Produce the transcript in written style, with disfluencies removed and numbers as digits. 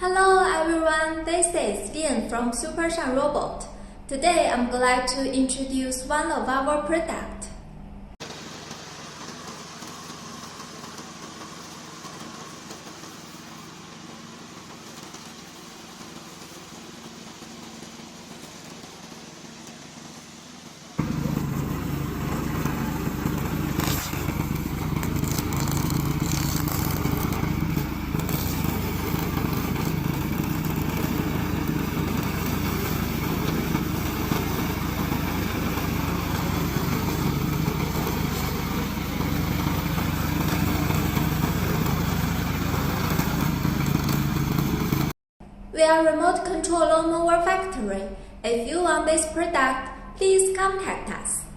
Hello everyone, this is Vian from SUPERSHINE Robot. Today I'm glad to introduce one of our products. We are remote control mower factory. If you want this product, please contact us.